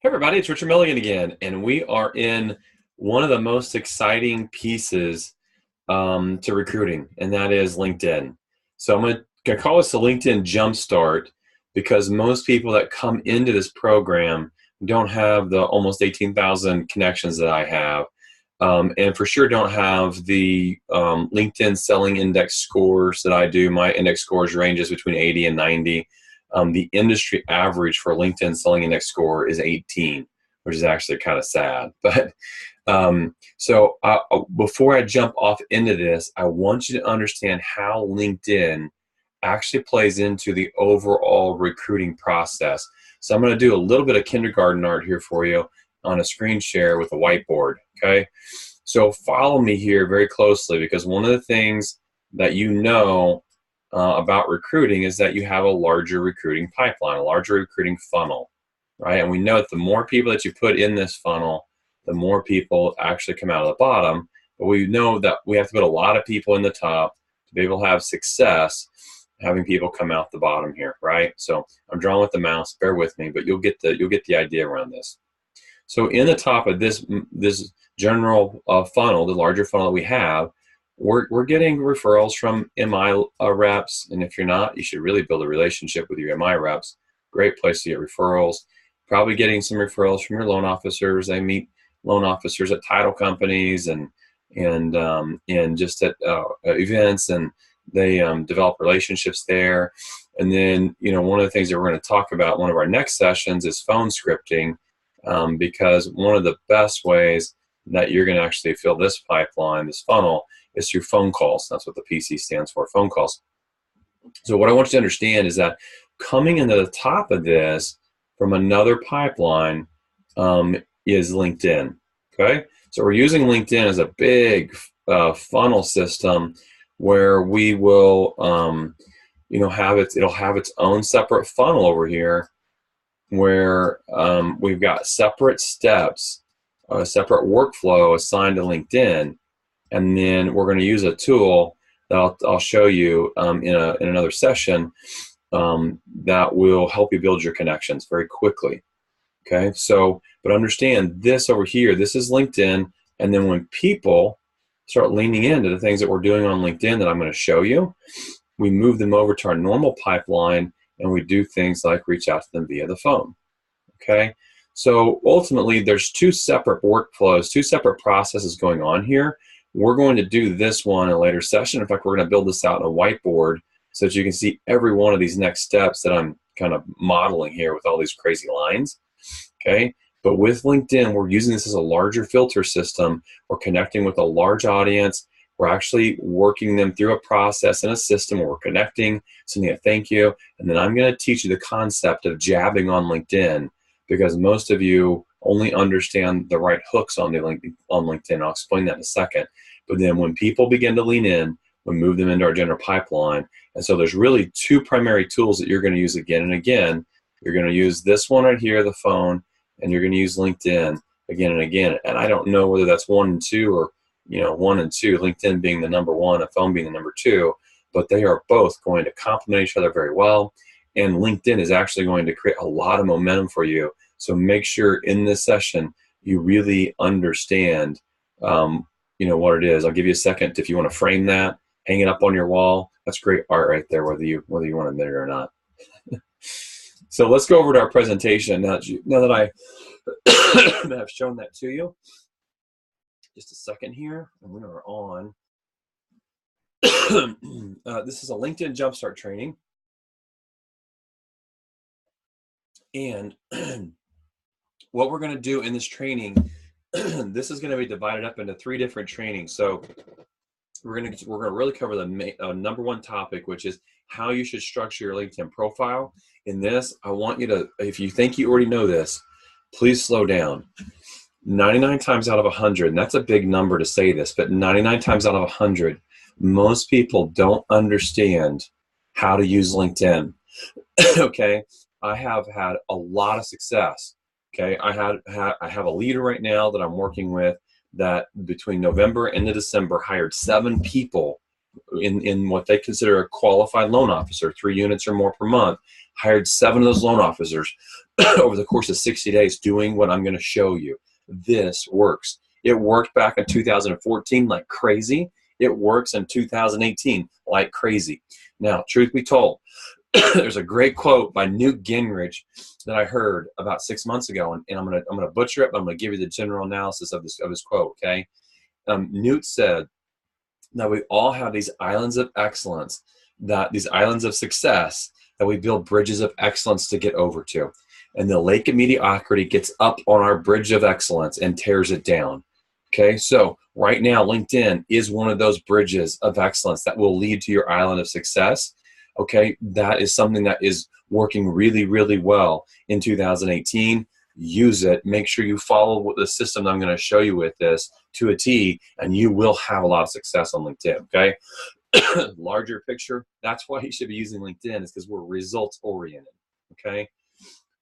Hey everybody, it's Richard Milligan again, and we are in one of the most exciting pieces to recruiting, and that is LinkedIn. So I'm going to call this the LinkedIn Jumpstart because most people that come into this program don't have the almost 18,000 connections that I have, and for sure don't have the LinkedIn Selling Index scores that I do. My index scores ranges between 80 and 90. The industry average for LinkedIn Selling Index score is 18, which is actually kind of sad. But before I jump off into this, I want you to understand how LinkedIn actually plays into the overall recruiting process. So I'm going to do a little bit of kindergarten art here for you on a screen share with a whiteboard. Okay, so follow me here very closely, because one of the things that about recruiting is that you have a larger recruiting pipeline, a larger recruiting funnel, right? And we know that the more people that you put in this funnel, the more people actually come out of the bottom. But we know that we have to put a lot of people in the top to be able to have success having people come out the bottom here, right? So I'm drawing with the mouse, bear with me, but you'll get the idea around this. So in the top of this general funnel, the larger funnel that we have, we're getting referrals from MI reps, and if you're not, you should really build a relationship with your MI reps. Great place to get referrals. Probably getting some referrals from your loan officers. They meet loan officers at title companies and just at events, and they develop relationships there. And then, one of the things that we're going to talk about, one of our next sessions, is phone scripting, because one of the best ways that you're going to actually fill this pipeline, this funnel, is through phone calls. That's what the PC stands for, phone calls. So what I want you to understand is that coming into the top of this from another pipeline is LinkedIn. Okay, so we're using LinkedIn as a big funnel system where we will, it'll have its own separate funnel over here, where we've got separate steps, a separate workflow assigned to LinkedIn. And then we're going to use a tool that I'll show you in another session that will help you build your connections very quickly. Okay, so, but understand this over here, this is LinkedIn. And then when people start leaning into the things that we're doing on LinkedIn that I'm going to show you, we move them over to our normal pipeline, and we do things like reach out to them via the phone. Okay, so ultimately there's two separate workflows, two separate processes going on here. We're going to do this one in a later session. In fact, we're going to build this out in a whiteboard so that you can see every one of these next steps that I'm kind of modeling here with all these crazy lines. Okay, but with LinkedIn, we're using this as a larger filter system. We're connecting with a large audience. We're actually working them through a process and a system where we're connecting, sending a thank you, and then I'm going to teach you the concept of jabbing on LinkedIn, because most of you only understand the right hooks on LinkedIn. I'll explain that in a second. But then when people begin to lean in, we move them into our general pipeline. And so there's really two primary tools that you're going to use again and again. You're going to use this one right here, the phone, and you're going to use LinkedIn again and again. And I don't know whether that's 1 and 2 or 1 and 2, LinkedIn being the number 1, a phone being the number 2, but they are both going to complement each other very well. And LinkedIn is actually going to create a lot of momentum for you. So make sure in this session you really understand what it is. I'll give you a second if you want to frame that, hang it up on your wall. That's great art right there, whether you want to admit it or not. So let's go over to our presentation now that I have shown that to you. Just a second here, and we are on. This is a LinkedIn Jumpstart training, and what we're going to do in this training, this is going to be divided up into 3 different trainings. So we're going to really cover the number 1 topic, which is how you should structure your LinkedIn profile. In this, I want you to, if you think you already know this, please slow down. 99 times out of 100, and that's a big number to say this, but 99 times out of 100, most people don't understand how to use LinkedIn. Okay, I have had a lot of success. Okay, I have a leader right now that I'm working with that between November and December hired 7 people in what they consider a qualified loan officer, 3 units or more per month, hired 7 of those loan officers. over the course of 60 days doing what I'm going to show you. This works. It worked back in 2014 like crazy. It works in 2018 like crazy. Now, truth be told, there's a great quote by Newt Gingrich that I heard about 6 months ago, and I'm gonna butcher it, but I'm gonna give you the general analysis of his quote. Okay, Newt said that we all have these islands of excellence, that these islands of success that we build bridges of excellence to get over to, and the lake of mediocrity gets up on our bridge of excellence and tears it down. Okay, so right now LinkedIn is one of those bridges of excellence that will lead to your island of success. Okay, that is something that is working really, really well in 2018. Use it. Make sure you follow the system that I'm going to show you with this to a T, and you will have a lot of success on LinkedIn. Okay, larger picture. That's why you should be using LinkedIn, is because we're results oriented. Okay,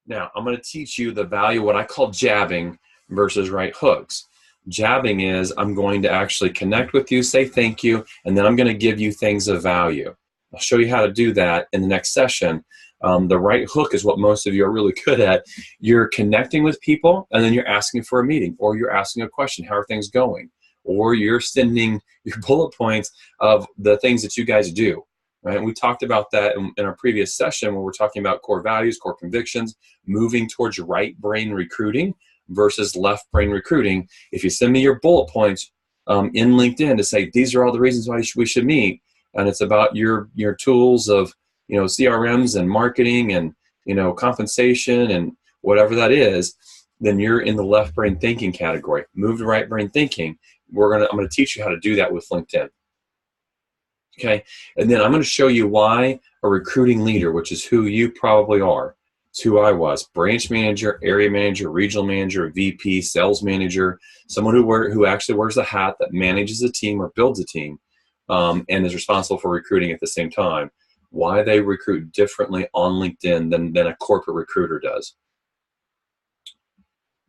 now I'm going to teach you the value of what I call jabbing versus right hooks. Jabbing is I'm going to actually connect with you, say thank you, and then I'm going to give you things of value. I'll show you how to do that in the next session. The right hook is what most of you are really good at. You're connecting with people, and then you're asking for a meeting, or you're asking a question, how are things going? Or you're sending your bullet points of the things that you guys do. Right? We talked about that in our previous session, where we're talking about core values, core convictions, moving towards right brain recruiting versus left brain recruiting. If you send me your bullet points in LinkedIn to say, these are all the reasons why we should meet, and it's about your tools of, you know, CRMs and marketing and, you know, compensation and whatever that is, then you're in the left brain thinking category. Move to right brain thinking. I'm gonna teach you how to do that with LinkedIn. Okay, and then I'm going to show you why a recruiting leader, which is who you probably are, it's who I was: branch manager, area manager, regional manager, VP, sales manager, someone who actually wears the hat that manages a team or builds a team, and is responsible for recruiting at the same time. Why they recruit differently on LinkedIn than a corporate recruiter does.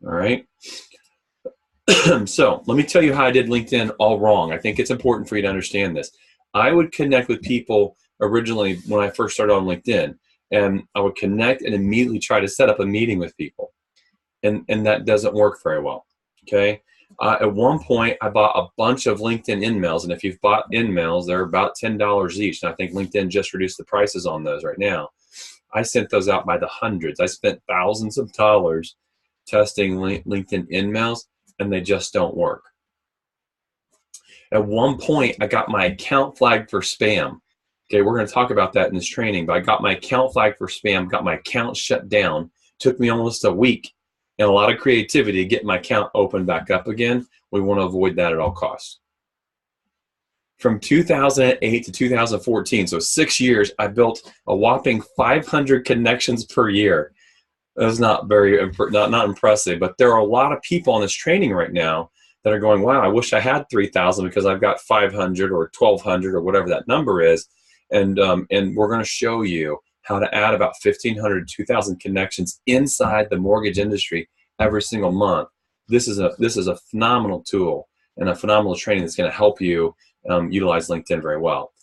All right. So let me tell you how I did LinkedIn all wrong. I think it's important for you to understand this. I would connect with people originally when I first started on LinkedIn, and I would connect and immediately try to set up a meeting with people, and that doesn't work very well. Okay. At one point, I bought a bunch of LinkedIn InMails, and if you've bought InMails, they're about $10 each, and I think LinkedIn just reduced the prices on those right now. I sent those out by the hundreds. I spent thousands of dollars testing LinkedIn InMails, and they just don't work. At one point, I got my account flagged for spam. Okay, we're going to talk about that in this training, but I got my account flagged for spam, got my account shut down. Took me almost a week and a lot of creativity to get my account open back up again. We want to avoid that at all costs. From 2008 to 2014, so 6 years, I built a whopping 500 connections per year. That's not very not impressive, but there are a lot of people on this training right now that are going, wow, I wish I had 3,000 because I've got 500 or 1,200 or whatever that number is. And we're going to show you how to add about 1,500 to 2,000 connections inside the mortgage industry every single month. This is a phenomenal tool and a phenomenal training that's going to help you utilize LinkedIn very well.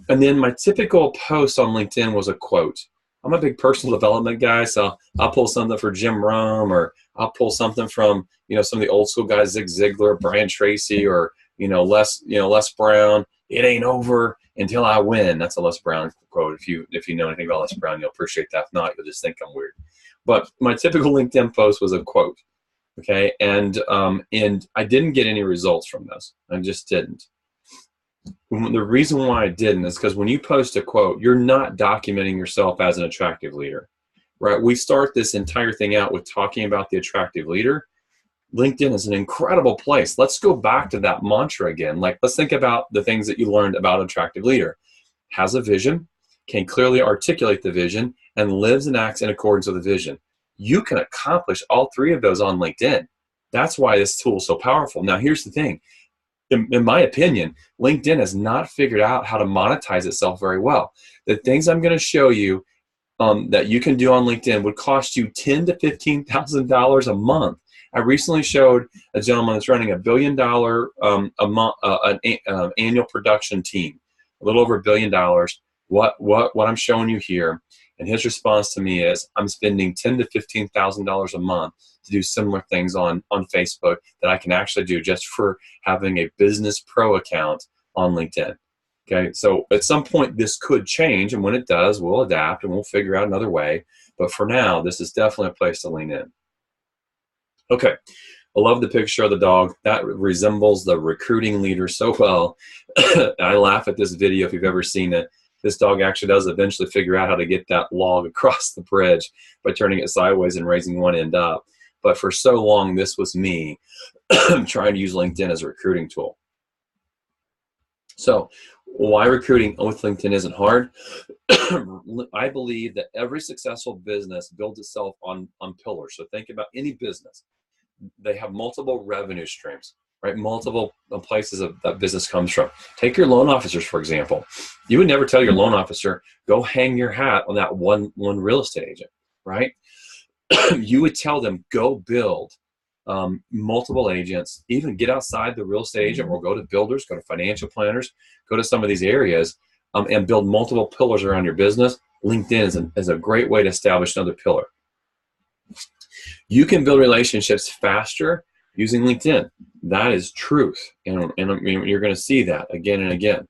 And then my typical post on LinkedIn was a quote. I'm a big personal development guy, so I'll pull something for Jim Rohn, or I'll pull something from, you know, some of the old school guys, Zig Ziglar, Brian Tracy, or Les Brown. It ain't over until I win. That's a Les Brown quote. If you know anything about Les Brown, you'll appreciate that. If not, you'll just think I'm weird. But my typical LinkedIn post was a quote, okay? And I didn't get any results from this. I just didn't. The reason why I didn't is because when you post a quote, you're not documenting yourself as an attractive leader, right? We start this entire thing out with talking about the attractive leader. LinkedIn is an incredible place. Let's go back to that mantra again. Like, let's think about the things that you learned about an attractive leader. Has a vision, can clearly articulate the vision, and lives and acts in accordance with the vision. You can accomplish all three of those on LinkedIn. That's why this tool is so powerful. Now, here's the thing. In my opinion, LinkedIn has not figured out how to monetize itself very well. The things I'm going to show you that you can do on LinkedIn would cost you $10,000 to $15,000 a month. I recently showed a gentleman that's running $1 billion annual production team, a little over $1 billion. What I'm showing you here, And his response to me is, I'm spending $10,000 to $15,000 a month to do similar things on Facebook that I can actually do just for having a business pro account on LinkedIn. Okay, so at some point this could change, and when it does, we'll adapt and we'll figure out another way. But for now, this is definitely a place to lean in. Okay, I love the picture of the dog. That resembles the recruiting leader so well. I laugh at this video if you've ever seen it. This dog actually does eventually figure out how to get that log across the bridge by turning it sideways and raising one end up. But for so long, this was me trying to use LinkedIn as a recruiting tool. So why recruiting with LinkedIn isn't hard? I believe that every successful business builds itself on pillars. So think about any business. They have multiple revenue streams, right? Multiple places that business comes from. Take your loan officers, for example. You would never tell your loan officer, go hang your hat on that one real estate agent, right? You would tell them, go build multiple agents, even get outside the real estate agent, or go to builders, go to financial planners, go to some of these areas and build multiple pillars around your business. LinkedIn is a great way to establish another pillar. You can build relationships faster using LinkedIn. That is truth. And you're going to see that again and again.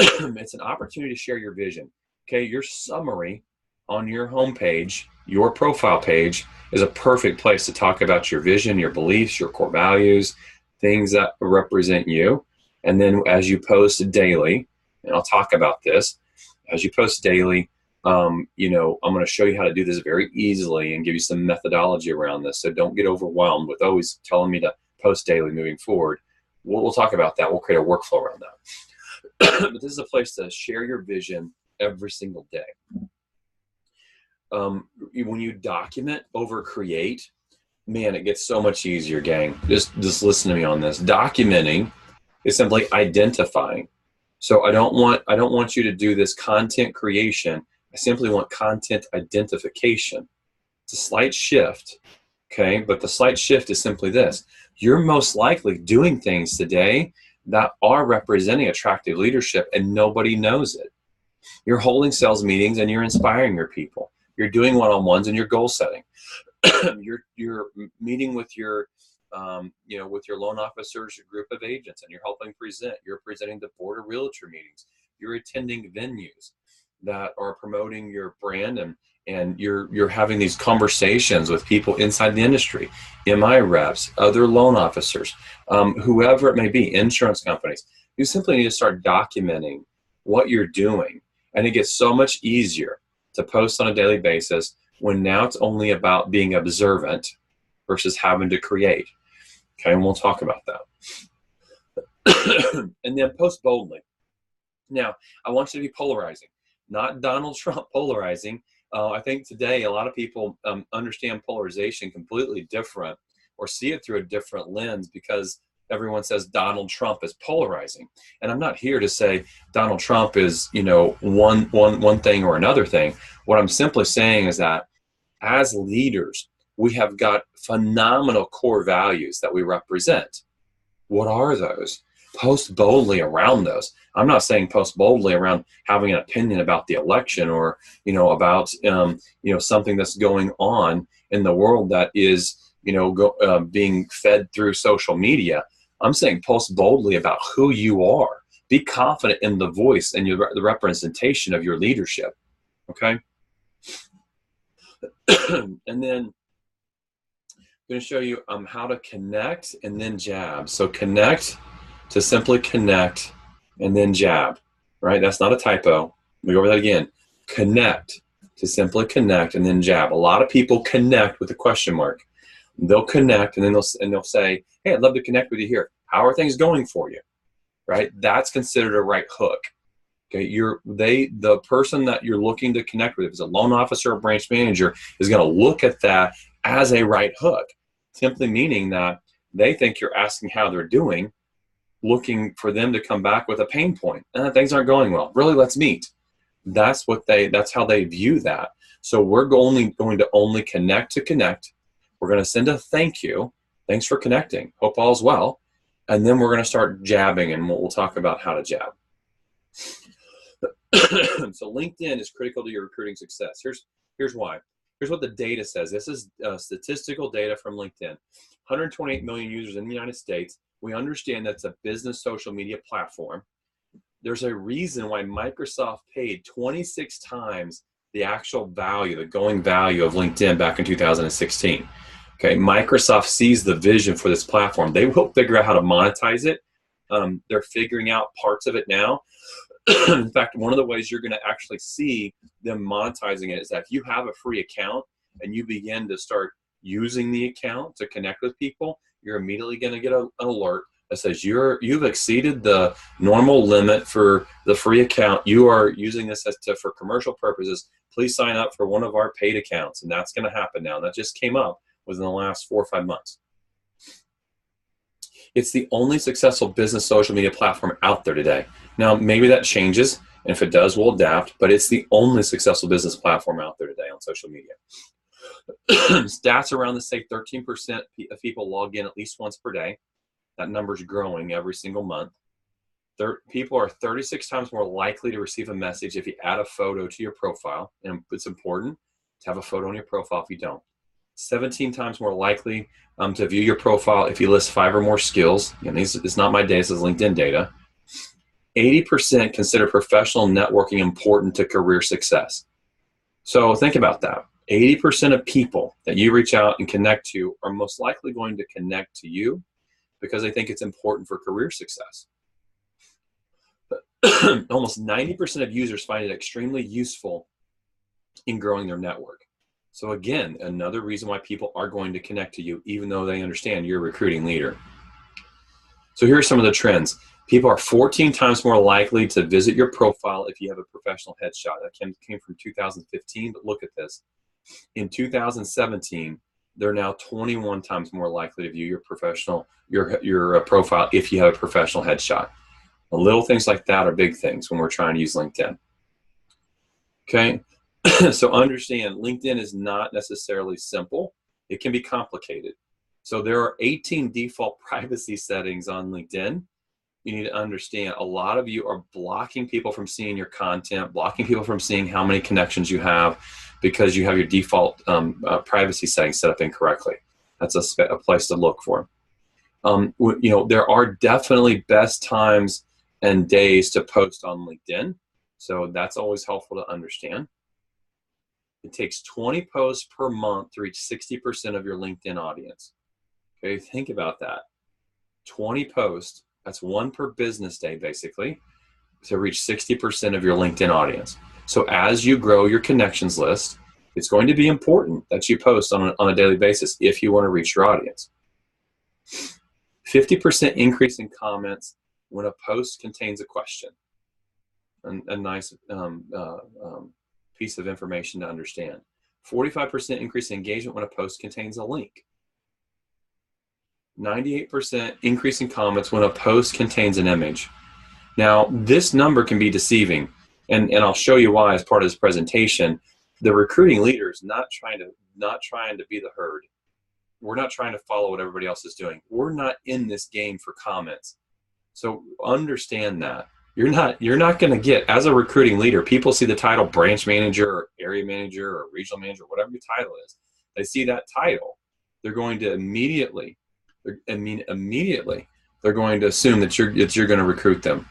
It's an opportunity to share your vision. Okay, your summary on your homepage, your profile page, is a perfect place to talk about your vision, your beliefs, your core values, things that represent you. And then as you post daily, and I'll talk about this, as you post daily, I'm going to show you how to do this very easily and give you some methodology around this. So don't get overwhelmed with always telling me to post daily moving forward. We'll talk about that. We'll create a workflow around that. But this is a place to share your vision every single day. When you document over create, man, it gets so much easier, gang. Just listen to me on this. Documenting is simply identifying. So I don't want you to do this content creation. I simply want content identification. It's a slight shift, okay? But the slight shift is simply this. You're most likely doing things today that are representing attractive leadership and nobody knows it. You're holding sales meetings and you're inspiring your people. You're doing one-on-ones and you're goal setting. You're meeting with your with your loan officers, your group of agents, and you're helping present. You're presenting to board of realtor meetings. You're attending venues that are promoting your brand, and you're having these conversations with people inside the industry, MI reps, other loan officers, whoever it may be, insurance companies. You simply need to start documenting what you're doing, and it gets so much easier to post on a daily basis when now it's only about being observant versus having to create. Okay, and we'll talk about that. And then post boldly. Now, I want you to be polarizing, not Donald Trump polarizing. I think today a lot of people understand polarization completely different or see it through a different lens because everyone says Donald Trump is polarizing. And I'm not here to say Donald Trump is, one thing or another thing. What I'm simply saying is that as leaders, we have got phenomenal core values that we represent. What are those? Post boldly around those. I'm not saying post boldly around having an opinion about the election or, about, something that's going on in the world that is, being fed through social media. I'm saying post boldly about who you are. Be confident in the voice and the representation of your leadership. Okay. And then I'm going to show you how to connect and then jab. So connect to simply connect and then jab, right? That's not a typo. Let me go over that again. Connect to simply connect and then jab. A lot of people connect with a question mark. They'll connect and then they'll say, hey, I'd love to connect with you here. How are things going for you? Right? That's considered a right hook. Okay, the person that you're looking to connect with, if it's a loan officer or branch manager, is going to look at that as a right hook, simply meaning that they think you're asking how they're doing, looking for them to come back with a pain point. Things aren't going well. Really, let's meet. That's how they view that. So we're going to only connect to connect. We're going to send a thank you. Thanks for connecting. Hope all's well. And then we're going to start jabbing, and we'll talk about how to jab. So LinkedIn is critical to your recruiting success. Here's why. Here's what the data says. This is statistical data from LinkedIn. 128 million users in the United States. We understand that's a business social media platform. There's a reason why Microsoft paid 26 times the actual value, the going value of LinkedIn back in 2016. Okay, Microsoft sees the vision for this platform. They will figure out how to monetize it. They're figuring out parts of it now. In fact, one of the ways you're going to actually see them monetizing it is that if you have a free account and you begin to start using the account to connect with people, you're immediately going to get an alert that says you've exceeded the normal limit for the free account. You are using this for commercial purposes. Please sign up for one of our paid accounts, and that's going to happen now. That just came up within the last 4 or 5 months. It's the only successful business social media platform out there today. Now, maybe that changes, and if it does, we'll adapt, but it's the only successful business platform out there today on social media. Stats around this say 13% of people log in at least once per day. That number's growing every single month. People are 36 times more likely to receive a message if you add a photo to your profile, and it's important to have a photo on your profile if you don't. 17 times more likely to view your profile if you list 5 or more skills. And it's not my data, this is LinkedIn data. 80% consider professional networking important to career success. So think about that. 80% of people that you reach out and connect to are most likely going to connect to you because they think it's important for career success. But almost 90% of users find it extremely useful in growing their network. So again, another reason why people are going to connect to you, even though they understand you're a recruiting leader. So here are some of the trends. People are 14 times more likely to visit your profile if you have a professional headshot. That came from 2015, but look at this. In 2017, they're now 21 times more likely to view your profile if you have a professional headshot. The little things like that are big things when we're trying to use LinkedIn. Okay. So understand, LinkedIn is not necessarily simple. It can be complicated. So there are 18 default privacy settings on LinkedIn. You need to understand a lot of you are blocking people from seeing your content, blocking people from seeing how many connections you have because you have your default privacy settings set up incorrectly. That's a place to look for. There are definitely best times and days to post on LinkedIn. So that's always helpful to understand. It takes 20 posts per month to reach 60% of your LinkedIn audience. Okay, think about that. 20 posts, that's 1 per business day, basically, to reach 60% of your LinkedIn audience. So as you grow your connections list, it's going to be important that you post on a daily basis if you want to reach your audience. 50% increase in comments when a post contains a question. A nice piece of information to understand. 45% increase in engagement when a post contains a link. 98% increase in comments when a post contains an image. Now, this number can be deceiving, and I'll show you why as part of this presentation. The recruiting leader is not trying to be the herd. We're not trying to follow what everybody else is doing. We're not in this game for comments. So understand that. You're not going to get, as a recruiting leader, people see the title branch manager or area manager or regional manager, whatever your title is. They see that title. They're going to immediately, they're going to assume that you're going to recruit them.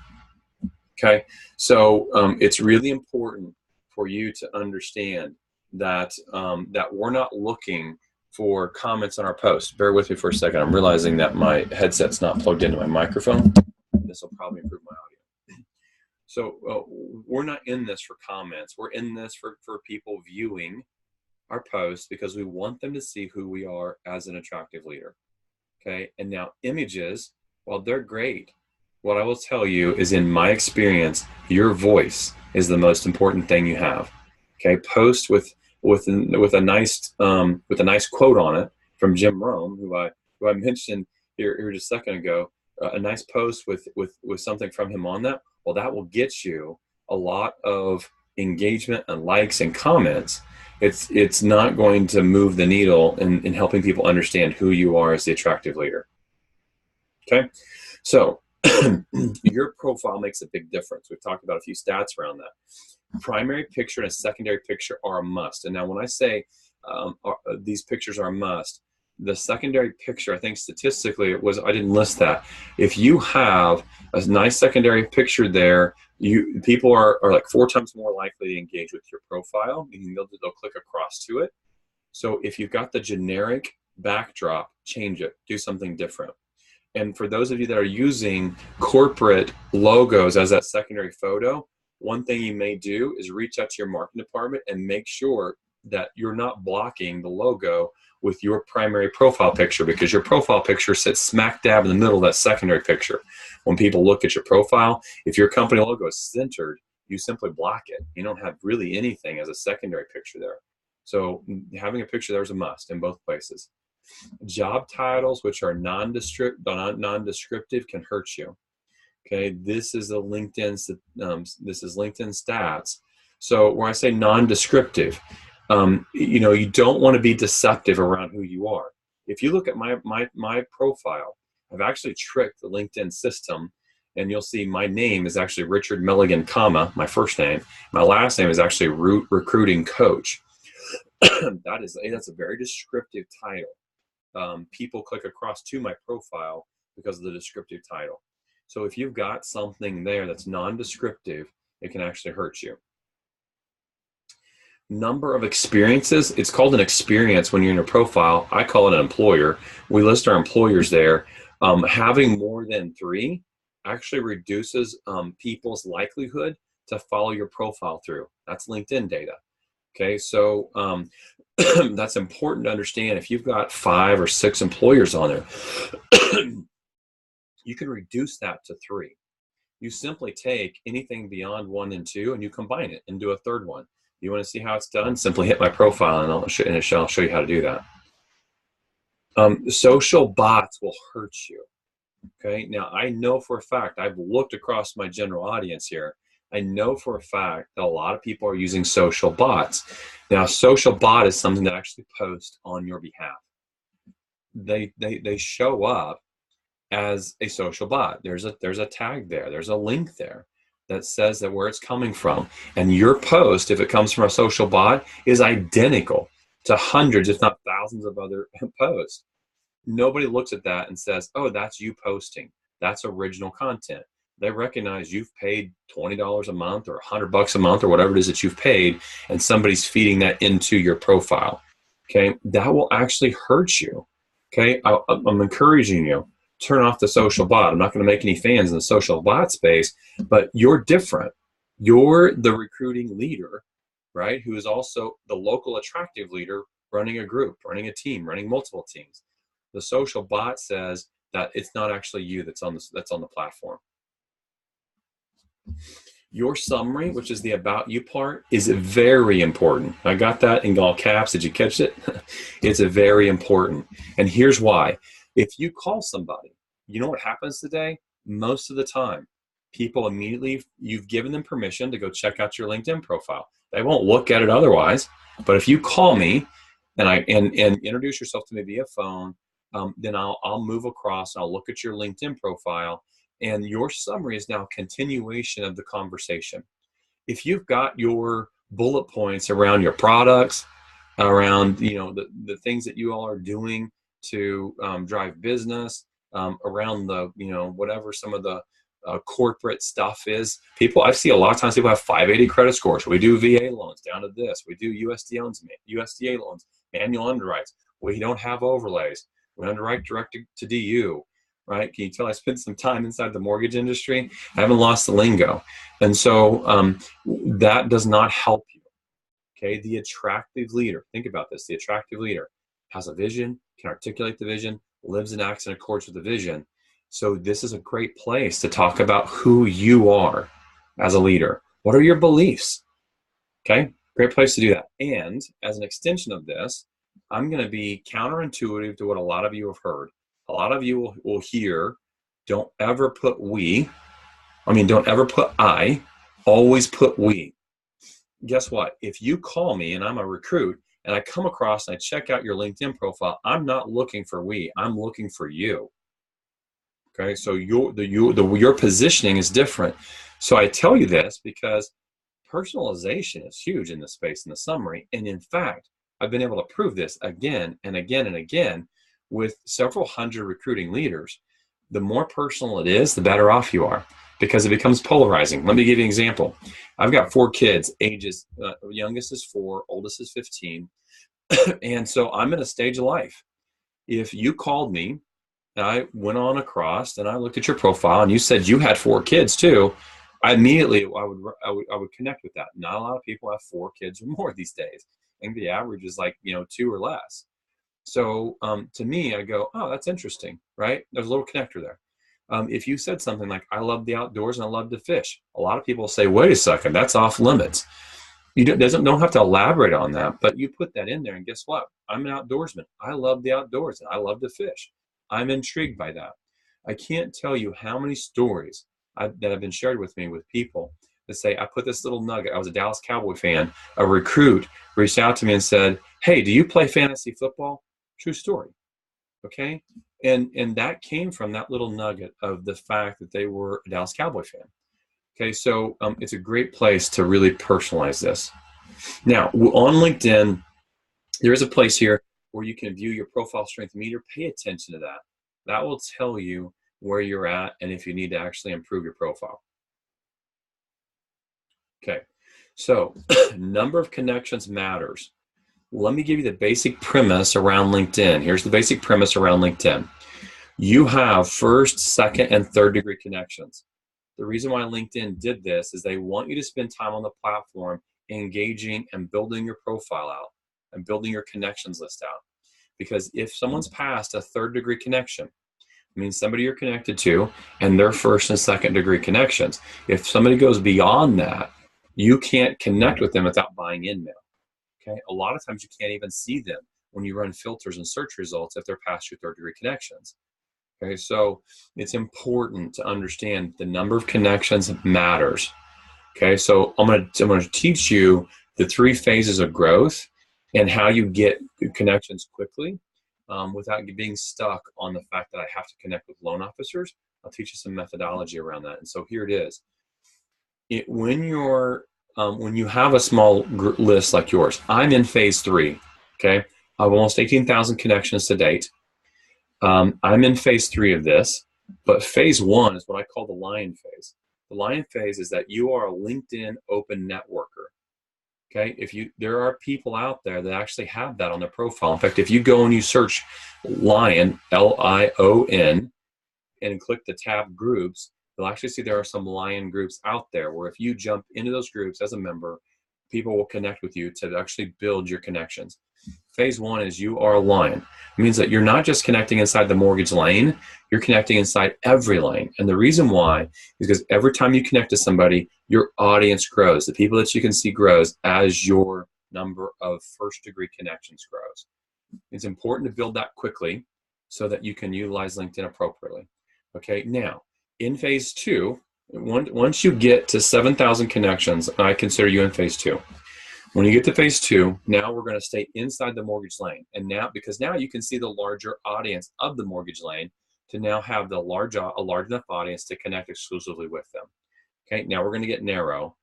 Okay, so it's really important for you to understand that that we're not looking for comments on our posts. Bear with me for a second. I'm realizing that my headset's not plugged into my microphone. This will probably improve my audio. So we're not in this for comments. We're in this for people viewing our posts because we want them to see who we are as an attractive leader. Okay, and now images, well, they're great. What I will tell you is, in my experience, your voice is the most important thing you have. Okay, post with a nice quote on it from Jim Rohn, who I mentioned here just a second ago. A nice post with something from him on that. Well, that will get you a lot of engagement and likes and comments. It's not going to move the needle in helping people understand who you are as the attractive leader. Okay, so Your profile makes a big difference. We've talked about a few stats around that. Primary picture and a secondary picture are a must. And now when I say these pictures are a must, the secondary picture, I think statistically it was, I didn't list that. If you have a nice secondary picture there, people are like 4 times more likely to engage with your profile, meaning they'll click across to it. So if you've got the generic backdrop, change it, do something different. And for those of you that are using corporate logos as that secondary photo, one thing you may do is reach out to your marketing department and make sure that you're not blocking the logo with your primary profile picture, because your profile picture sits smack dab in the middle of that secondary picture. When people look at your profile, if your company logo is centered, you simply block it. You don't have really anything as a secondary picture there. So having a picture there is a must in both places. Job titles, which are non-descriptive, can hurt you. Okay, this is a LinkedIn. This is LinkedIn stats. So when I say non-descriptive, you don't want to be deceptive around who you are. If you look at my profile, I've actually tricked the LinkedIn system, and you'll see my name is actually Richard Milligan, my first name. My last name is actually Recruiting Coach. That's a very descriptive title. People click across to my profile because of the descriptive title. So if you've got something there that's non-descriptive, it can actually hurt you. Number of experiences, it's called an experience when you're in your profile. I call it an employer. We list our employers there. Having more than 3 actually reduces people's likelihood to follow your profile through. That's LinkedIn data. Okay, so that's important to understand. If you've got 5 or 6 employers on there, you can reduce that to 3. You simply take anything beyond 1 and 2 and you combine it and do a third one. You want to see how it's done? Simply hit my profile and I'll show you how to do that. Social bots will hurt you. Okay, now I know for a fact, I've looked across my general audience here. I know for a fact that a lot of people are using social bots. Now, social bot is something that actually posts on your behalf. They show up as a social bot. There's a tag there. There's a link there that says that where it's coming from. And your post, if it comes from a social bot, is identical to hundreds, if not thousands of other posts. Nobody looks at that and says, oh, that's you posting. That's original content. They recognize you've paid $20 a month or $100 a month or whatever it is that you've paid, and somebody's feeding that into your profile. Okay, that will actually hurt you. Okay, I'm encouraging you, turn off the social bot. I'm not going to make any fans in the social bot space, but you're different. You're the recruiting leader, right? Who is also the local attractive leader running a group, running a team, running multiple teams. The social bot says that it's not actually you that's on the platform. Your summary, which is the about you part, is very important. I got that in all caps. Did you catch it? It's very important. And here's why. If you call somebody, you know what happens today? Most of the time, people immediately, you've given them permission to go check out your LinkedIn profile. They won't look at it otherwise. But if you call me and introduce yourself to me via phone, then I'll move across and I'll look at your LinkedIn profile, and your summary is now a continuation of the conversation. If you've got your bullet points around your products, around the things that you all are doing to drive business, around the whatever some of the corporate stuff is. I see a lot of times people have 580 credit scores. We do VA loans down to this. We do USDA loans, manual underwrites. We don't have overlays. We underwrite direct to DU, right? Can you tell I spent some time inside the mortgage industry? I haven't lost the lingo. And so that does not help you, okay? The attractive leader, think about this. The attractive leader has a vision, can articulate the vision, lives and acts in accordance with the vision. So this is a great place to talk about who you are as a leader. What are your beliefs? Okay, great place to do that. And as an extension of this, I'm going to be counterintuitive to what a lot of you have heard. A lot of you will hear, don't ever put don't ever put I, always put we. Guess what? If you call me and I'm a recruit and I come across and I check out your LinkedIn profile, I'm not looking for we, I'm looking for you. Okay, so your positioning is different. So I tell you this because personalization is huge in this space in the summary. And in fact, I've been able to prove this again and again and again with several hundred recruiting leaders. The more personal it is, the better off you are because it becomes polarizing. Let me give you an example. I've got 4 kids, ages, youngest is 4, oldest is 15. And so I'm in a stage of life. If you called me and I went on across and I looked at your profile and you said you had 4 kids too, I would connect with that. Not a lot of people have 4 kids or more these days. I think the average is like 2 or less. So to me, I go, oh, that's interesting, right? There's a little connector there. If you said something like, I love the outdoors and I love to fish, a lot of people say, wait a second, that's off limits. You don't have to elaborate on that, but you put that in there, and guess what? I'm an outdoorsman. I love the outdoors and I love to fish. I'm intrigued by that. I can't tell you how many stories that have been shared with me with people that say, I put this little nugget. I was a Dallas Cowboy fan. A recruit reached out to me and said, hey, do you play fantasy football? True story. Okay. And that came from that little nugget of the fact that they were a Dallas Cowboy fan. Okay. So it's a great place to really personalize this. Now on LinkedIn, there is a place here where you can view your profile strength meter. Pay attention to that. That will tell you where you're at and if you need to actually improve your profile. Okay, so number of connections matters. Let me give you the basic premise around LinkedIn. Here's the basic premise around LinkedIn. You have first, second, and third degree connections. The reason why LinkedIn did this is they want you to spend time on the platform engaging and building your profile out and building your connections list out. Because if someone's past a third degree connection, it means somebody you're connected to and their first and second degree connections. If somebody goes beyond that, you can't connect with them without buying in mail. Okay, a lot of times you can't even see them when you run filters and search results if they're past your third degree connections. Okay, so it's important to understand the number of connections matters. Okay, so I'm gonna teach you the 3 phases of growth and how you get connections quickly without being stuck on the fact that I have to connect with loan officers. I'll teach you some methodology around that. And so here it is. When you have a small list like yours, I'm in phase 3. Okay, I have almost 18,000 connections to date. I'm in phase 3 of this, but phase 1 is what I call the lion phase. The lion phase is that you are a LinkedIn open networker. Okay, there are people out there that actually have that on their profile. In fact, if you go and you search Lion, Lion, and click the tab groups, you'll actually see there are some Lion groups out there where if you jump into those groups as a member, people will connect with you to actually build your connections. Phase 1 is you are a Lion. It means that you're not just connecting inside the mortgage lane, you're connecting inside every lane. And the reason why is because every time you connect to somebody, your audience grows. The people that you can see grows as your number of first degree connections grows. It's important to build that quickly so that you can utilize LinkedIn appropriately. Okay, now in phase 2, once you get to 7,000 connections, I consider you in phase 2. When you get to phase 2, now we're going to stay inside the mortgage lane. And because now you can see the larger audience of the mortgage lane to now have a large enough audience to connect exclusively with them. Okay, now we're going to get narrower,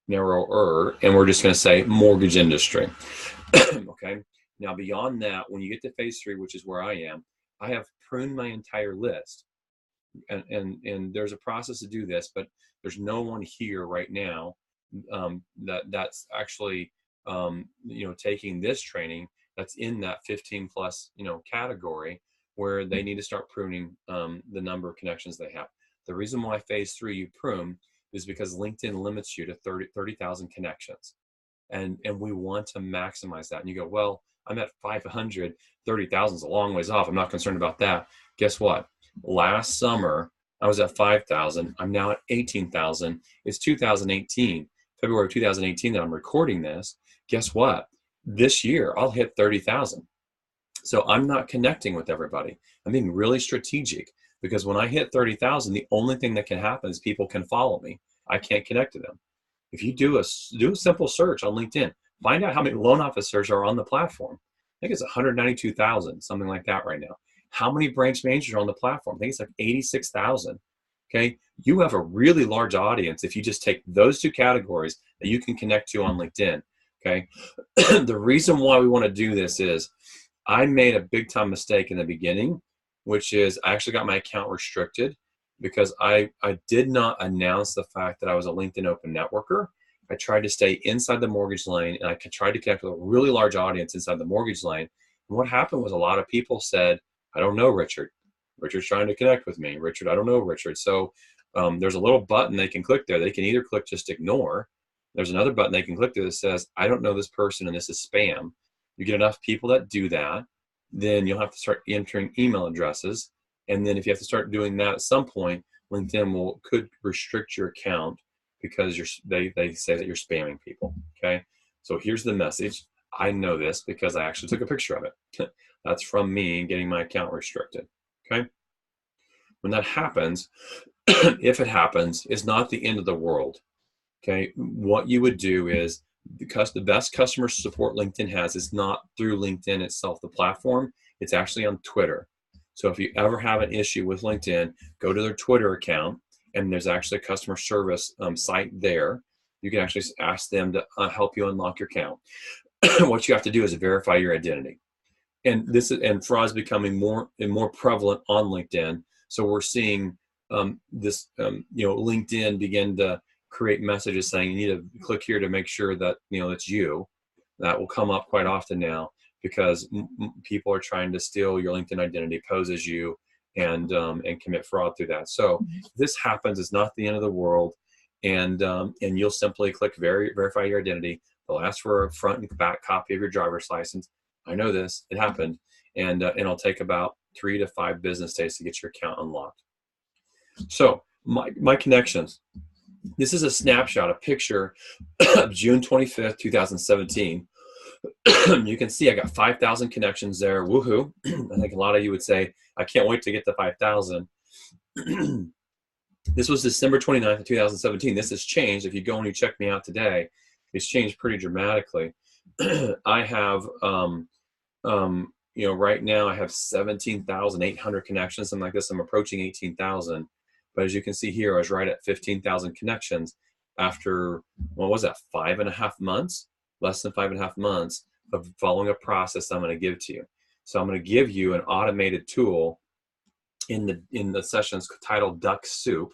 and we're just going to say mortgage industry. Okay, now beyond that, when you get to phase 3, which is where I am, I have pruned my entire list. And there's a process to do this, but there's no one here right now that's actually taking this training that's in that 15 plus category where they need to start pruning the number of connections they have. The reason why phase 3 you prune is because LinkedIn limits you to 30,000 connections, and we want to maximize that. And you go, well, I'm at 500, 30,000 is a long ways off. I'm not concerned about that. Guess what? Last summer I was at 5,000. I'm now at 18,000. It's 2018. February 2018 that I'm recording this. Guess what? This year I'll hit 30,000. So I'm not connecting with everybody. I'm being really strategic because when I hit 30,000, the only thing that can happen is people can follow me. I can't connect to them. If you do a simple search on LinkedIn, find out how many loan officers are on the platform. I think it's 192,000, something like that right now. How many branch managers are on the platform? I think it's like 86,000. Okay, you have a really large audience if you just take those two categories that you can connect to on LinkedIn. Okay, the reason why we want to do this is I made a big time mistake in the beginning, which is I actually got my account restricted because I did not announce the fact that I was a LinkedIn Open Networker. I tried to stay inside the mortgage lane, and I tried to connect with a really large audience inside the mortgage lane. And what happened was a lot of people said, I don't know Richard. Richard's trying to connect with me. Richard, I don't know Richard. So there's a little button they can click there. They can either click just ignore. There's another button they can click there that says, I don't know this person and this is spam. You get enough people that do that, then you'll have to start entering email addresses. And then if you have to start doing that at some point, LinkedIn could restrict your account because they say that you're spamming people, okay? So here's the message. I know this because I actually took a picture of it. That's from me getting my account restricted, okay? When that happens, if it happens, it's not the end of the world, okay? What you would do is, because the best customer support LinkedIn has is not through LinkedIn itself, the platform, it's actually on Twitter. So if you ever have an issue with LinkedIn, go to their Twitter account, and there's actually a customer service site there. You can actually ask them to help you unlock your account. What you have to do is verify your identity. And fraud is becoming more and more prevalent on LinkedIn. So we're seeing LinkedIn begin to create messages saying you need to click here to make sure that it's you. That will come up quite often now because people are trying to steal your LinkedIn identity, pose as you, and commit fraud through that. So if this happens, it's not the end of the world, and you'll simply click verify your identity. They'll ask for a front and back copy of your driver's license. I know this, it happened, and it'll take about 3 to 5 business days to get your account unlocked. So my connections. This is a snapshot, a picture of June 25th, 2017. You can see I got 5,000 connections there. Woohoo. I think a lot of you would say, I can't wait to get to 5,000. This was December 29th of 2017. This has changed. If you go and you check me out today, it's changed pretty dramatically. I have, right now I have 17,800 connections, something like this. I'm approaching 18,000. But as you can see here, I was right at 15,000 connections after, what was that, 5.5 months? Less than 5.5 months of following a process I'm going to give to you. So I'm going to give you an automated tool in the sessions titled Duck Soup.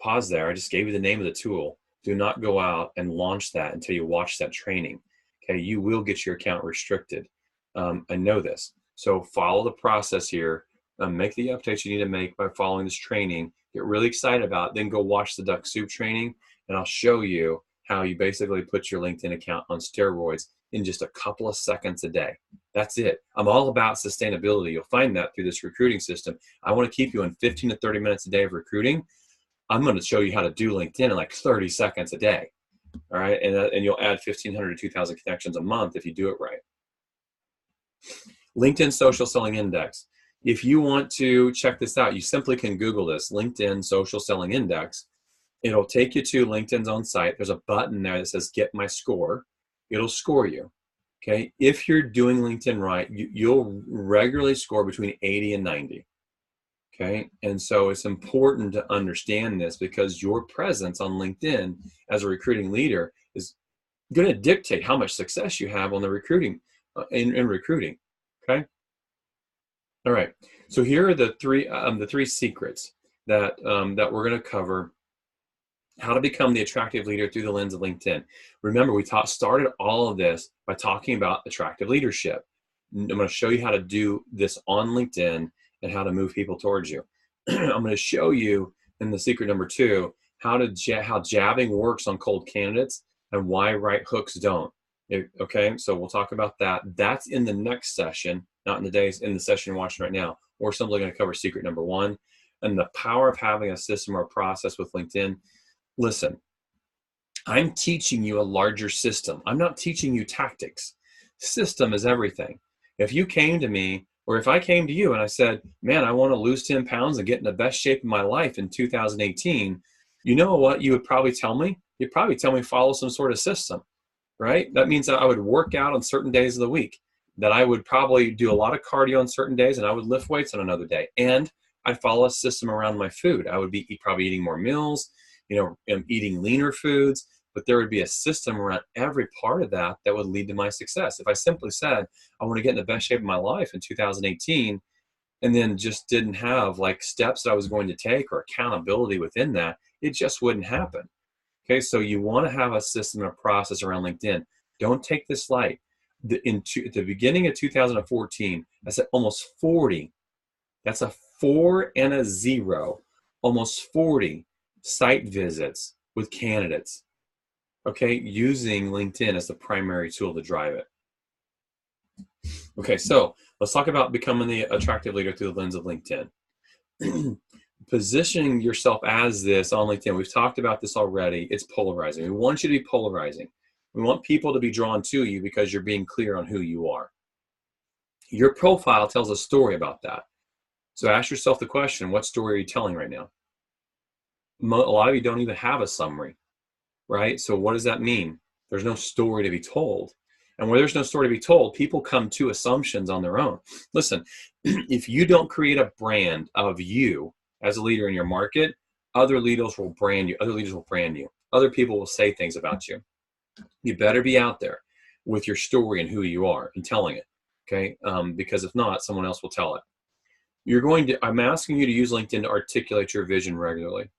Pause there. I just gave you the name of the tool. Do not go out and launch that until you watch that training. Okay, you will get your account restricted. I know this. So follow the process here. Make the updates you need to make by following this training. Get really excited about it. Then go watch the Duck Soup training, and I'll show you how you basically put your LinkedIn account on steroids in just a couple of seconds a day. That's it. I'm all about sustainability. You'll find that through this recruiting system. I want to keep you in 15 to 30 minutes a day of recruiting. I'm going to show you how to do LinkedIn in like 30 seconds a day. All right. And you'll add 1,500 to 2,000 connections a month if you do it right. LinkedIn Social Selling Index. If you want to check this out, you simply can Google this, LinkedIn Social Selling Index. It'll take you to LinkedIn's own site. There's a button there that says Get My Score. It'll score you. Okay. If you're doing LinkedIn right, you'll regularly score between 80 and 90. Okay. And so it's important to understand this because your presence on LinkedIn as a recruiting leader is going to dictate how much success you have on the recruiting in recruiting. Okay. All right. So here are the three secrets that we're going to cover. How to become the attractive leader through the lens of LinkedIn. Remember, we started all of this by talking about attractive leadership. I'm going to show you how to do this on LinkedIn and how to move people towards you. I'm going to show you in the secret number 2 how jabbing works on cold candidates and why right hooks don't. Okay, so we'll talk about that. That's in the next session, not in the session you're watching right now. We're simply going to cover secret number 1 and the power of having a system or a process with LinkedIn. Listen, I'm teaching you a larger system. I'm not teaching you tactics. System is everything. If you came to me, or if I came to you and I said, man, I want to lose 10 pounds and get in the best shape of my life in 2018, you know what you would probably tell me? You'd probably tell me follow some sort of system, right? That means that I would work out on certain days of the week. that I would probably do a lot of cardio on certain days and I would lift weights on another day. And I'd follow a system around my food. I would be probably eating more meals, eating leaner foods, but there would be a system around every part of that that would lead to my success. If I simply said, I want to get in the best shape of my life in 2018, and then just didn't have like steps that I was going to take or accountability within that, it just wouldn't happen. Okay, so you want to have a system and a process around LinkedIn. Don't take this light. At the beginning of 2014, I said almost 40. That's a 4 and a 0. Almost 40 site visits with candidates. Okay, using LinkedIn as the primary tool to drive it. Okay, so let's talk about becoming the attractive leader through the lens of LinkedIn. Positioning yourself as this on LinkedIn, we've talked about this already, it's polarizing. We want you to be polarizing. We want people to be drawn to you because you're being clear on who you are. Your profile tells a story about that. So ask yourself the question, what story are you telling right now? A lot of you don't even have a summary, right? So what does that mean? There's no story to be told. And where there's no story to be told, people come to assumptions on their own. Listen, if you don't create a brand of you as a leader in your market, other leaders will brand you. Other leaders will brand you. Other people will say things about you. You better be out there with your story and who you are and telling it, okay? Because if not, someone else will tell it. I'm asking you to use LinkedIn to articulate your vision regularly,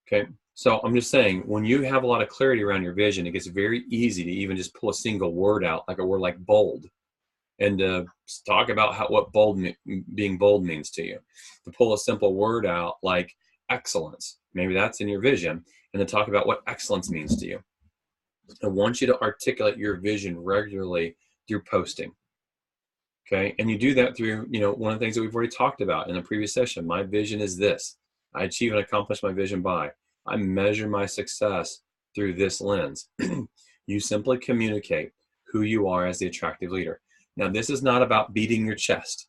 okay? So I'm just saying, when you have a lot of clarity around your vision, it gets very easy to even just pull a single word out, like a word like bold, and talk about what being bold means to you. To pull a simple word out like excellence, maybe that's in your vision, and then talk about what excellence means to you. I want you to articulate your vision regularly through posting. Okay, and you do that through, one of the things that we've already talked about in the previous session. My vision is this. I achieve and accomplish my vision by. I measure my success through this lens. You simply communicate who you are as the attractive leader. Now, this is not about beating your chest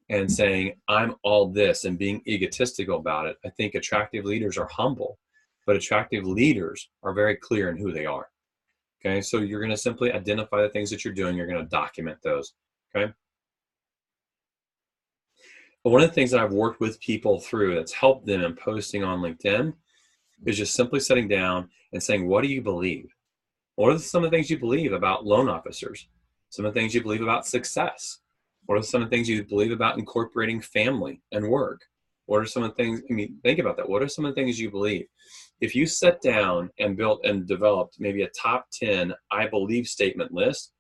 and saying, I'm all this and being egotistical about it. I think attractive leaders are humble, but attractive leaders are very clear in who they are. Okay, so you're going to simply identify the things that you're doing. You're going to document those. Okay. But one of the things that I've worked with people through that's helped them in posting on LinkedIn is just simply sitting down and saying, what do you believe? What are some of the things you believe about loan officers? Some of the things you believe about success? What are some of the things you believe about incorporating family and work? What are some of the things, think about that. What are some of the things you believe? If you sat down and built and developed maybe a top 10 I believe statement list,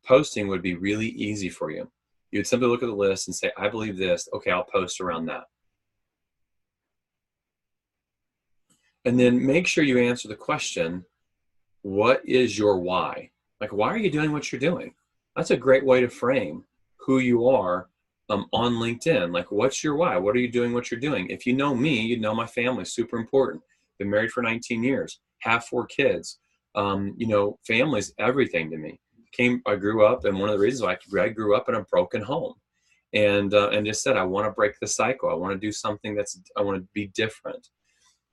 posting would be really easy for you. You'd simply look at the list and say, I believe this. Okay, I'll post around that. And then make sure you answer the question, what is your why? Like, why are you doing what you're doing? That's a great way to frame who you are on LinkedIn. Like, what's your why? What are you doing what you're doing? If you know me, you know my family is super important. Been married for 19 years, have 4 kids. Family's everything to me. I grew up, and one of the reasons why I grew up in a broken home, and just said, I want to break the cycle. I want to do something I want to be different.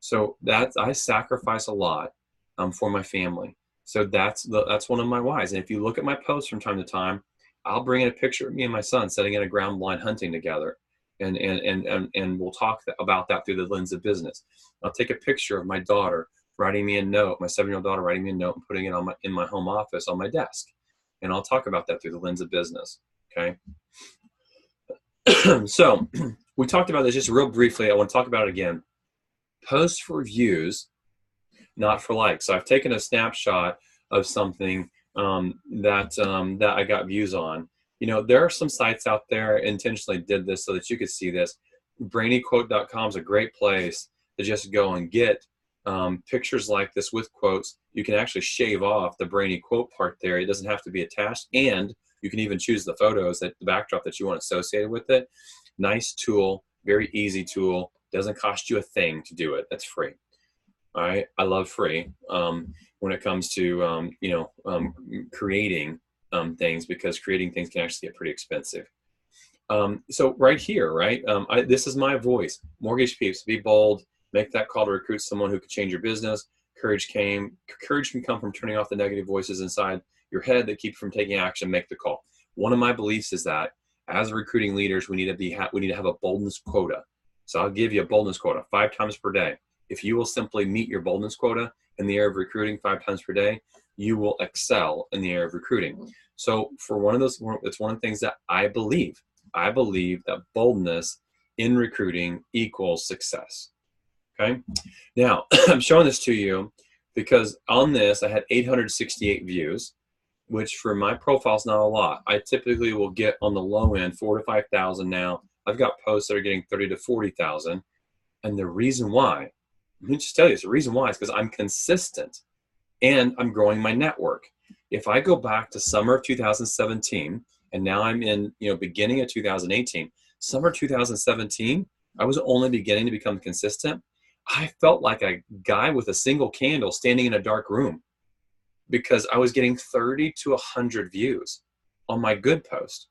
So I sacrifice a lot for my family. So that's one of my whys. And if you look at my posts from time to time, I'll bring in a picture of me and my son sitting in a ground blind hunting together, and we'll talk about that through the lens of business. I'll take a picture of my daughter writing me a note, my 7-year-old daughter writing me a note and putting it in my home office on my desk. And I'll talk about that through the lens of business, okay? So we talked about this just real briefly. I want to talk about it again. Post for views, not for likes. So I've taken a snapshot of something that I got views on. There are some sites out there intentionally did this so that you could see this. BrainyQuote.com is a great place to just go and get pictures like this with quotes. You can actually shave off the Brainy quote part there. It doesn't have to be attached, and you can even choose the photos, the backdrop that you want associated with it. Nice tool, very easy tool. Doesn't cost you a thing to do it. That's free. All right, I love free when it comes to creating things, because creating things can actually get pretty expensive. So right here, right, this is my voice. Mortgage Peeps, be bold. Make that call to recruit someone who could change your business. Courage can come from turning off the negative voices inside your head that keep you from taking action. Make the call. One of my beliefs is that as recruiting leaders, we need to have a boldness quota. So I'll give you a boldness quota 5 times per day. If you will simply meet your boldness quota in the area of recruiting 5 times per day, you will excel in the area of recruiting. So for one of those, it's one of the things that I believe. I believe that boldness in recruiting equals success. Okay. Now I'm showing this to you because on this I had 868 views, which for my profile is not a lot. I typically will get on the low end 4,000 to 5,000 now. I've got posts that are getting 30,000 to 40,000. And the reason why, let me just tell you, the reason why is because I'm consistent and I'm growing my network. If I go back to summer of 2017, and now I'm in, beginning of 2018, summer 2017, I was only beginning to become consistent. I felt like a guy with a single candle standing in a dark room because I was getting 30 to 100 views on my good post.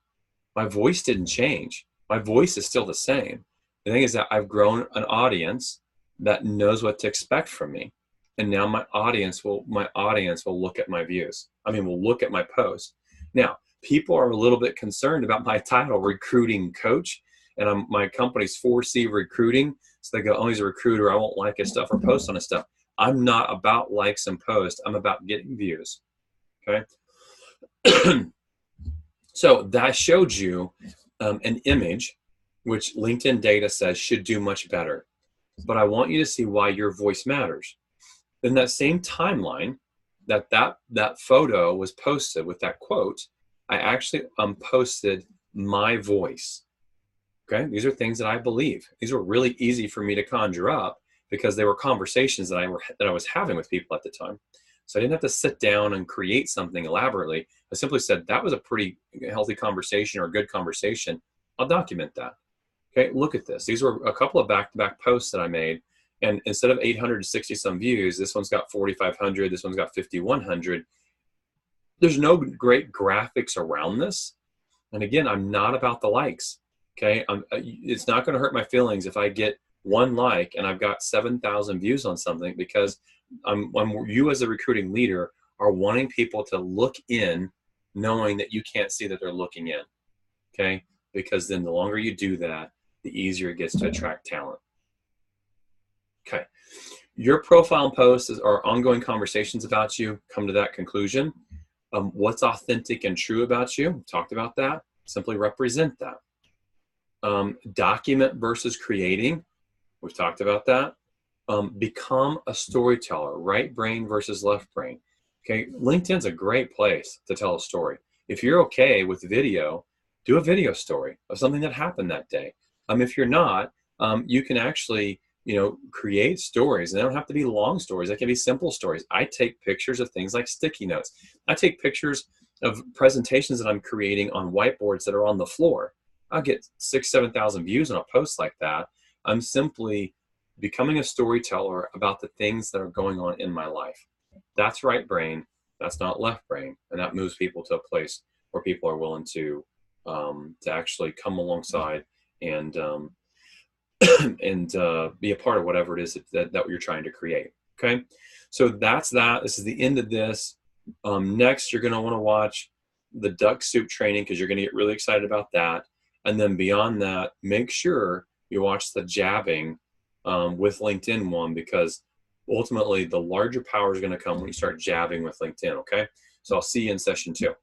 My voice didn't change. My voice is still the same. The thing is that I've grown an audience that knows what to expect from me. And now my audience will look at my views. Will look at my post. Now, people are a little bit concerned about my title, recruiting coach, and my company's 4C recruiting. So they go, oh, he's a recruiter. I won't like his stuff or post on his stuff. I'm not about likes and posts. I'm about getting views. Okay. So that showed you an image, which LinkedIn data says should do much better. But I want you to see why your voice matters. In that same timeline that photo was posted with that quote, I actually posted my voice. Okay, these are things that I believe. These were really easy for me to conjure up because they were conversations that I was having with people at the time. So I didn't have to sit down and create something elaborately. I simply said, that was a pretty healthy conversation or a good conversation. I'll document that. Okay, look at this. These were a couple of back-to-back posts that I made. And instead of 860 some views, this one's got 4,500, this one's got 5,100. There's no great graphics around this. And again, I'm not about the likes. Okay, it's not going to hurt my feelings if I get 1 like and I've got 7,000 views on something, because you as a recruiting leader are wanting people to look in knowing that you can't see that they're looking in. Okay, because then the longer you do that, the easier it gets to attract talent. Okay, your profile and posts are ongoing conversations about you. Come to that conclusion. What's authentic and true about you? We talked about that. Simply represent that. Document versus creating. We've talked about that. Become a storyteller. Right brain versus left brain. Okay, LinkedIn's a great place to tell a story. If you're okay with video, do a video story of something that happened that day. If you're not, you can actually create stories. And they don't have to be long stories. They can be simple stories. I take pictures of things like sticky notes. I take pictures of presentations that I'm creating on whiteboards that are on the floor. I'll get 6,000 to 7,000 views on a post like that. I'm simply becoming a storyteller about the things that are going on in my life. That's right brain. That's not left brain. And that moves people to a place where people are willing to actually come alongside and be a part of whatever it is that you're trying to create. Okay, so that's that. This is the end of this. Next, you're going to want to watch the Duck Soup training because you're going to get really excited about that. And then beyond that, make sure you watch the jabbing with LinkedIn one, because ultimately the larger power is going to come when you start jabbing with LinkedIn. Okay, so I'll see you in session 2.